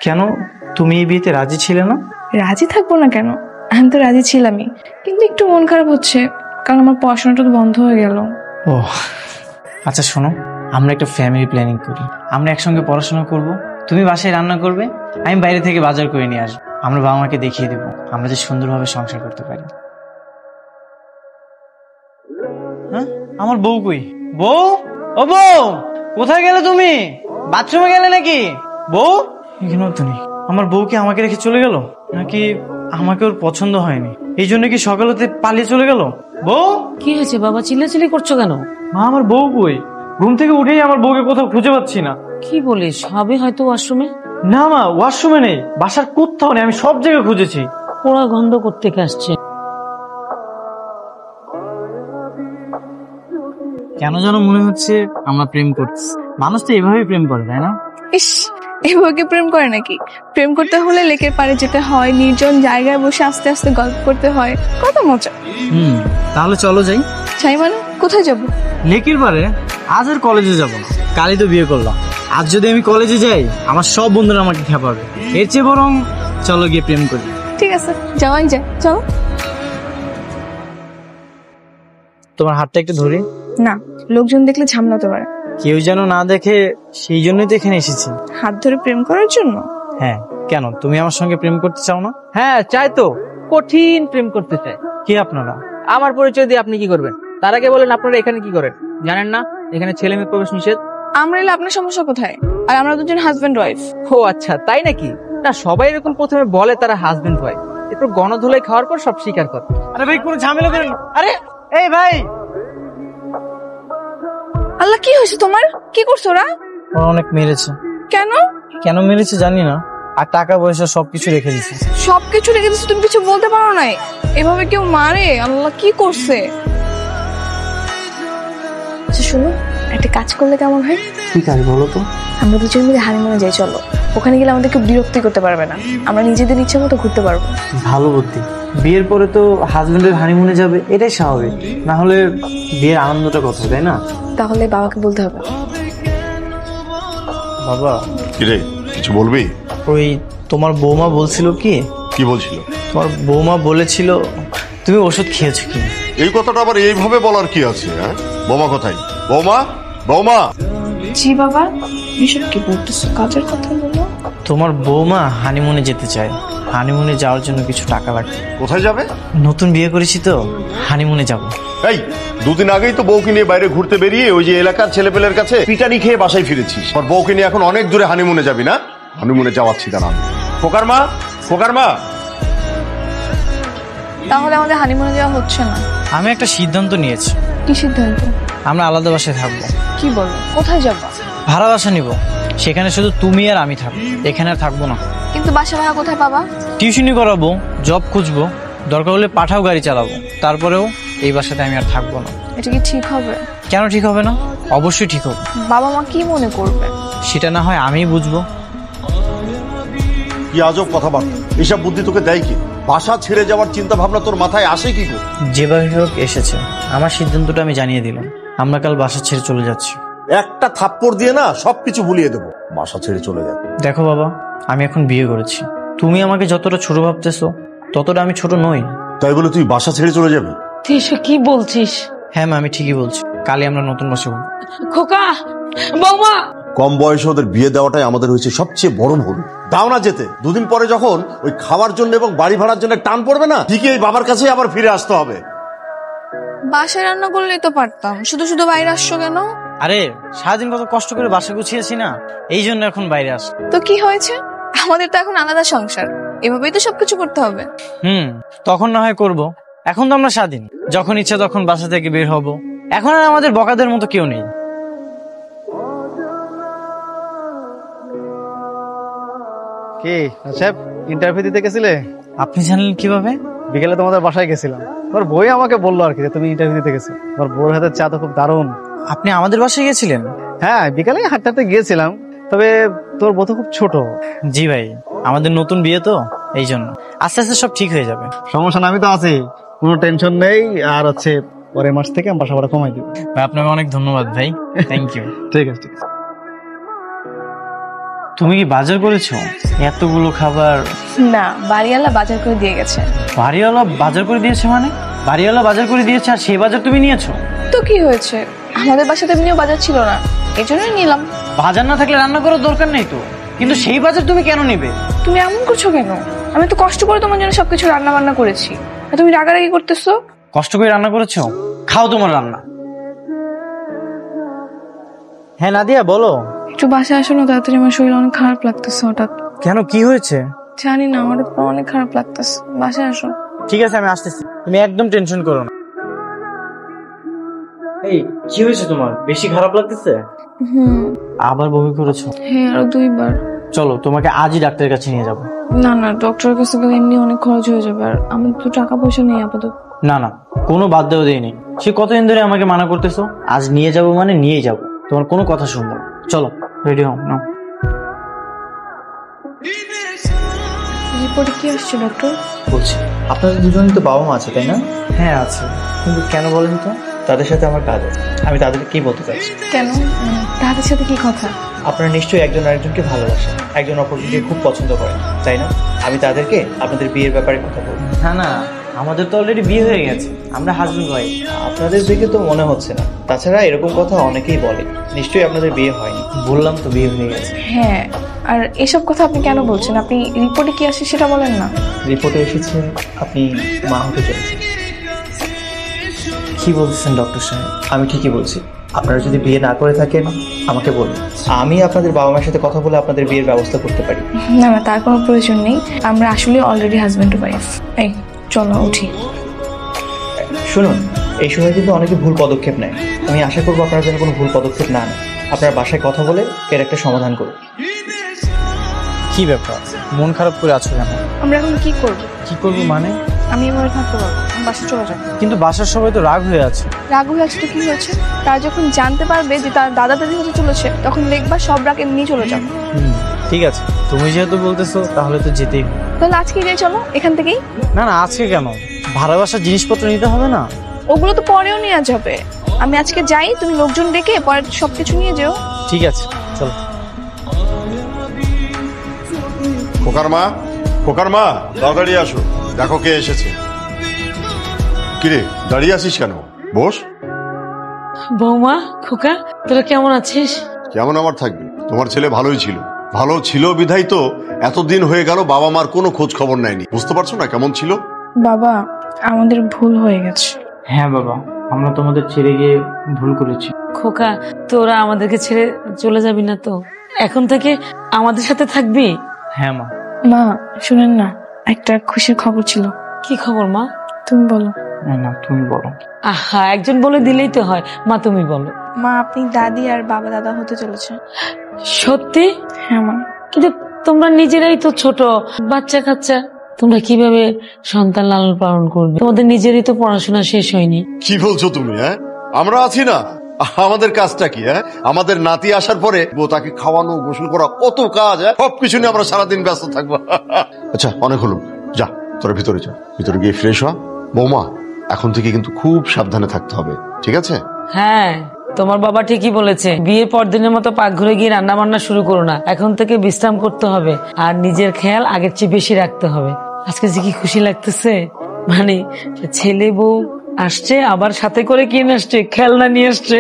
কেন, তুমি এই বিয়েতে রাজি ছিলে না? রাজি থাকবো না কেন, আমি তো রাজি ছিলামই, কিন্তু একটু মন খারাপ হচ্ছে কারণ আমার পড়াশোনাটা তো বন্ধ হয়ে গেল। ও আচ্ছা শোনো, আমরা একটা ফ্যামিলি প্ল্যানিং করি। আমরা একসঙ্গে পড়াশোনা করব, তুমি বাসায় রান্না করবে, আমি বাইরে থেকে বাজার করে নিয়ে আসবো। আমরা বাবা মাকে দেখিয়ে দেবো আমরা যে সুন্দরভাবে সংসার করতে পারি। হ্যাঁ, আমার বউ কই? বউ, ও বউ, কোথায় গেলে তুমি? বাথরুমে গেলে নাকি? বউ এখানেও তো নেই। আমার বউ কি আমাকে রেখে চলে গেল, নাকি আমাকে ওর পছন্দ হয়নি এই জন্য কি সকালতে পালিয়ে চলে গেল? বউ, কি হয়েছে বাবা, চিল্লাচিল্লি করছো কেন? মা আমার বউ কই? ঘুম থেকে উঠেই আমার বউকে কোথাও খুঁজে পাচ্ছি না। কি বলিস, হবে হয়তো ওয়াশরুমে। না মা, ওয়াশরুমে নেই, বাসার কোথাও নেই, আমি সব জায়গায় খুঁজেছি। পোড়া গন্ধ করতে আসছে। কেন যেন মনে হচ্ছে আমরা প্রেম করছি। মানুষ তো এভাবেই প্রেম করে, তাই না? ইস, এভাবে প্রেম করে নাকি? প্রেম করতে হলে লেকের পাড়ে যেতে হয়, নির্জন জায়গায় বসে আস্তে আস্তে গল্প করতে হয়, কত মজা। তাহলে চলো যাই। চাই মানে কোথায় যাব? লেকের পাড়ে। আজ আর কলেজে যাব না, কালই তো বিয়ে করলাম। আজ যদি আমি কলেজে যাই আমার সব বন্ধুরা আমাকে খেপাবে। এর চেয়ে বরং চলো গিয়ে প্রেম করি। ঠিক আছে, যাওয়াই যায়, চলো। তোমার হাতটা একটু ধরি। না, লোকজন দেখলে ঝামেলা হতে পারে। কেউ যেন না দেখে, সেই জন্যই তো এখানে এসেছি। হাত ধরে প্রেম করার জন্য? হ্যাঁ, কেন তুমি আমার সঙ্গে প্রেম করতে চাও না? হ্যাঁ চাই তো, কঠিন প্রেম করতে চাই। কে আপনারা? আমার পরিচয় দিয়ে আপনি কি করবেন? তার আগে বলেন আপনারা এখানে কি করেন? জানেন না এখানে ছেলে মেয়ে প্রবেশ নিষেধ? আমরা এলে আপনার সমস্যা কোথায়? আর আমরা দুজন হাজবেন্ড ওয়াইফ। ও আচ্ছা, তাই নাকি? না, সবাই এরকম প্রথমে বলে তারা হাজবেন্ড ওয়াইফ, এরপর গণধুলাই খাওয়ার পর সব স্বীকার করে। আরে ভাই কোনো ঝামেলা করেন। আরে এই ভাই, আল্লাহ, কি হয়েছে তোমার? কি করছো ওরা? ওরা অনেক মেরেছে। কেন? কেন মেরেছে জানি না, আর টাকা পয়সা সবকিছু রেখে দিচ্ছে। সবকিছু রেখে দিচ্ছ, তুমি কিছু বলতে পারো না? এভাবে কেউ মারে? আল্লাহ, কি করছে? আচ্ছা শোনো, একটা কাজ করলে কেমন হয়? কি কাজ বলো তো? আমরা দুজন মিলে হানিমুনে যাই, চলো। ওখানে গেলে আমাদেরকে বিরক্তি করতে পারবে না, আমরা নিজেদের ইচ্ছা মতো ঘুরতে পারবো। ভালো বুদ্ধি। বিয়ের পরে তো হাজবেন্ডের হানিমুনে যাবে, এটাই স্বাভাবিক। না হলে বিয়ের আনন্দটা কোথায়, তাই না? তাহলে বাবাকে বলতে হবে। বাবা, কিরে কিছু বলবি? ওই তোমার বৌমা বলছিল কি? কি বলছিল? তোমার বৌমা বলেছিল তুমি ওষুধ খেয়েছো কি। এই কথাটা আবার এইভাবে বলার কি আছে? হ্যাঁ, বৌমা কোথায়? বৌমা, বৌমা। জি বাবা, এসব কি বলতেছো? কাজের কথা বলো। তোমার বৌমা হানিমুনে যেতে চায়, হানিমুনে যাওয়ার জন্য কিছু টাকা লাগবে। কোথায় যাবে? নতুন বিয়ে করেছি তো, হানিমুনে যাব। এই দুদিন আগেই তো বউকে নিয়ে বাইরে ঘুরতে বেরিয়ে ওই যে এলাকার ছেলেপেলের কাছে পিটানি খেয়ে বাসায় ফিরেছিস। আর বউকে নিয়ে এখন অনেক দূরে হানিমুনে যাবি না? হানিমুনে যাওয়াচ্ছি দাঁড়া। খোকার মা, খোকার মা। তাহলে আমাদের হানিমুনে যাওয়া হচ্ছে না। আমি একটা সিদ্ধান্ত নিয়েছি। কি সিদ্ধান্ত? আমরা আলাদা বাসায় থাকবো। কি বলো, কোথায় যাবো? ভাড়া বাসা নিব, সেখানে শুধু তুমি আর আমি থাকবো, এখানে আর থাকবো না। কিন্তু বাসা ভাড়া কোথায় পাবা? টিউশনি করাবো, জব খুঁজবো, দরকার হলে পাঠাও গাড়ি চালাবো, তারপরেও এই বাসাতে আমি আর থাকবো না। এটা কি ঠিক হবে? কেন ঠিক হবে না? অবশ্যই ঠিক হবে। বাবা মা কি মনে করবে? সেটা না হয় আমিই বুঝবো। কি আজব কথাবার্তা, এসব বুদ্ধি তোকে দেয় কি? বাসা ছেড়ে যাওয়ার চিন্তা ভাবনা তোর মাথায় আসে কি করে? যেভাবে হোক এসেছে, আমার সিদ্ধান্তটা আমি জানিয়ে দিলাম। আমরা কাল বাসা ছেড়ে চলে যাচ্ছি। একটা থাপ্পড় দিয়ে না সবকিছু ভুলিয়ে দেবো। বাসা ছেড়ে চলে যাবে। দেখো বাবা, আমি এখন বিয়ে করেছি। তুমি আমাকে যতটা ছোট ভাবতেছো ততটা আমি ছোট নই। তাই বলে তুই বাসা ছেড়ে চলে যাবে? তুই এসব কি বলছিস? হ্যাঁ মা, আমি ঠিকই বলছি। কালই আমরা নতুন বাসা করব। খোকা, বৌমা। কম বয়সে ওদের বিয়ে দেওয়াটাই আমাদের হয়েছে সবচেয়ে বড় ভুল। দাও না যেতে। দুদিন পরে যখন ওই খাওয়ার জন্য এবং বাড়ি ভাড়ার জন্য টান পড়বে না, ঠিকই এই বাবার কাছে আবার ফিরে আসতে হবে। বাসায় রান্না করলেই তো পারতাম, শুধু শুধু বাইরে আসছো কেন? আরে সারাদিন কত কষ্ট করে বাসা গুছিয়েছি না, এই জন্য এখন বাইরে আস। তো কি হয়েছে? আমাদের তো এখন আলাদা সংসার, এভাবেই তো সবকিছু করতে হবে। তখন না হয় করব, এখন তো আমরা স্বাধীন, যখন ইচ্ছা তখন বাসা থেকে বের হব। এখন আর আমাদের বকাদের মতো কেউ নেই। কি সাহেব, ইন্টারভিউ দিতে গেছিলে? আপনি জানলেন কিভাবে? বিকেলে তোমাদের বাসায় গেছিলাম, তোমার বই আমাকে বললো আর কি যে তুমি ইন্টারভিউ দিতে গেছো। তোমার বউর হাতের চা তো খুব দারুণ। আপনি আমাদের বাসায় গেছিলেন? হ্যাঁ, বিকালে হাঁটতে হাঁটতে গিয়েছিলাম, তবে তোর বউ তো খুব ছোট। জি ভাই, আমাদের নতুন বিয়ে তো, এই জন্য আস্তে আস্তে সব ঠিক হয়ে যাবে। সমস্যা না, আমি তো আছি, কোনো টেনশন নেই। আর হচ্ছে পরের মাস থেকে আমি বাসা ভাড়া কমাই দিব। ভাই আপনাকে অনেক ধন্যবাদ ভাই, থ্যাংক ইউ। ঠিক আছে, ঠিক আছে। তুমি কি বাজার করেছো? এতগুলো খাবার না, বাড়িওয়ালা বাজার করে দিয়ে গেছে। বাড়িওয়ালা বাজার করে দিয়েছে মানে? বাড়িওয়ালা বাজার করে দিয়েছে আর সেই বাজার তুমি নিয়েছো? তো কি হয়েছে, আমাদের বাসাতে এমনিও বাজার ছিল না, এই জন্যই নিলাম। বাজার না থাকলে রান্না করার দরকার নেই তো, কিন্তু সেই বাজার তুমি কেন নেবে? তুমি এমন করছো কেন? আমি তো কষ্ট করে তোমার জন্য সবকিছু রান্না বান্না করেছি, আর তুমি রাগারাগি করতেছো। কষ্ট করে রান্না করেছো, খাও তোমার রান্না। হ্যাঁ নাদিয়া বলো। একটু বাসায় আসো না তাড়াতাড়ি, আমার শরীর অনেক খারাপ লাগতেছে হঠাৎ। কেন, কি হয়েছে? জানি না, আমার অনেক খারাপ লাগতেছে, বাসায় আসো। ঠিক আছে আমি আসতেছি, তুমি একদম টেনশন করো না। এই কি হয়েছে তোমার, বেশি খারাপ লাগতেছে? আবার বমি করেছো? হ্যাঁ, আরো 2 বার। চলো তোমাকে আজই ডাক্তারের কাছে নিয়ে যাবো। না না, ডক্টরের কাছে গেলে এমনি অনেক খরচ হয়ে যাবে, আর আমার তো টাকা পয়সা নেই আপাতত। না না, কোনো বাদ দেওয়া দেয়নি। সে কতদিন ধরে আমাকে মানা করতেছো, আজ নিয়ে যাবো মানে নিয়েই যাবো, তোমার কোনো কথা শুনবো না। চলো রেডি হও নাও। রিপোর্টে কি আসছে ডক্টর? বলছি, আপনাদের দুজনই তো বাবা মা আছে তাই না? হ্যাঁ আছে, কিন্তু কেন বলেন তো? তাদের সাথে আমার কাজ আছে, আমি তাদেরকে কি বলতে চাইছি, কেন, তাদের সাথে কি কথা? আপনারা নিশ্চয়ই একজন আরেকজনকে ভালোবাসেন, একজন অপরজনকে খুব পছন্দ করেন তাই না? আমি তাদেরকে আপনাদের বিয়ের ব্যাপারে কথা বলবো। না না, আমাদের তো অলরেডি বিয়ে হয়ে গেছে, আমরা হাজবেন্ড ওয়াইফ। আপনাদের দেখে তো মনে হচ্ছে না, তাছাড়া এরকম কথা অনেকেই বলে, নিশ্চয়ই আপনাদের বিয়ে হয়নি। বললাম তো বিয়ে হয়ে গেছে। হ্যাঁ, আর এসব কথা আপনি কেন বলছেন? আপনি রিপোর্টে কি আসছে সেটা বলেন না। রিপোর্টে এসেছে আপনি মা হতে চলেছেন। কি বলতেছেন ডক্টর সাহেব? আমি ঠিকই বলছি, আপনারা যদি বিয়ে না করে থাকেন আমাকে বলুন, আমি আপনাদের বাবা মায়ের সাথে কথা বলে আপনাদের বিয়ের ব্যবস্থা করতে পারি। না না, তার কোনো প্রয়োজন নেই, আমরা আসলে অলরেডি হাজবেন্ড ওয়াইফ। এই চলো উঠি। শুনুন, এই সময় কিন্তু অনেকে ভুল পদক্ষেপ নেয়, আমি আশা করবো আপনারা যেন কোনো ভুল পদক্ষেপ না নেন। আপনারা বাসায় কথা বলে এর একটা সমাধান করুন। কি ব্যাপার, মন খারাপ করে আছো কেন? আমরা এখন কি করব? কি করবো মানে? আমি এভাবে থাকতে পারবো, আমি বাসায় চলে যাবো। কিন্তু বাসার সবাই তো রাগ হয়ে আছে। রাগ হয়ে আছে তো কি হয়েছে? তারা যখন জানতে পারবে যে তার দাদা দাদি হতে চলেছে, তখন দেখবা সব রাগ এমনি চলে যাবে। ঠিক আছে, তুমি যেহেতু বলতেছো তাহলে তো যেতেই হবে। তাহলে আজকে যাই, চলো এখান থেকেই। না না, আজকে কেন? ভাড়া বাসার জিনিসপত্র নিতে হবে না? ওগুলো তো পরেও নেওয়া যাবে। আমি আজকে যাই, তুমি লোকজন ডেকে পরে সবকিছু নিয়ে যেও। ঠিক আছে চলো। খোকার মা তাড়াতাড়ি আসো, দেখো কে এসেছে। কিরে দাঁড়িয়ে আছিস কেন, বস। বৌমা, খোকা, তোরা কেমন আছিস? কেমন আমার থাকবে, তোমার ছেলে ভালোই ছিল, ভালো ছিল বিধাই তো এতদিন হয়ে গেল বাবা মার কোনো খোঁজ খবর নেয়নি। বুঝতে পারছো না কেমন ছিল? বাবা, আমাদের ভুল হয়ে গেছে। হ্যাঁ বাবা, আমরা তোমাদের ছেড়ে গিয়ে ভুল করেছি। খোকা, তোরা আমাদেরকে ছেড়ে চলে যাবি না তো? এখন থেকে আমাদের সাথে থাকবি? হ্যাঁ মা। মা শুনেন না, একটা খুশির খবর ছিল। কি খবর মা? তুমি বলো। না তুমি বলো। আহা, একজন বলে দিলেই তো হয়, মা তুমি বলো। মা, আপনি দাদি আর বাবা দাদা হতে চলেছে। সত্যি? হ্যাঁ মা। কিন্তু তোমরা নিজেরাই তো ছোট বাচ্চা কাচ্চা, তোমরা কিভাবে সন্তান লালন পালন করবে? তোমাদের নিজেরই তো পড়াশোনা শেষ হয়নি। কি বলছো তুমি? হ্যাঁ, আমরা আছি না, আমাদের কাজটা কি? হ্যাঁ, আমাদের নাতি আসার পরে তাকে খাওয়ানো গোসল করা কত কাজ, সবকিছু নিয়ে আমরা সারাদিন ব্যস্ত থাকবো। আচ্ছা অনেক হলো, যা তোরা ভিতরে যা, ভিতরে গিয়ে ফ্রেশ হ। বৌমা, এখন থেকে কিন্তু খুব সাবধানে থাকতে হবে, ঠিক আছে? হ্যাঁ, তোমার বাবা ঠিকই বলেছে, বিয়ের পর দিনের মতো পাকঘরে গিয়ে রান্না বান্না শুরু করো না, এখন থেকে বিশ্রাম করতে হবে আর নিজের খেয়াল আগের চেয়ে বেশি রাখতে হবে। আজকে যে কি খুশি লাগতেছে, মানে ছেলে বউ আসছে, আবার সাথে করে কিনে আসছে, খেলনা নিয়ে আসছে।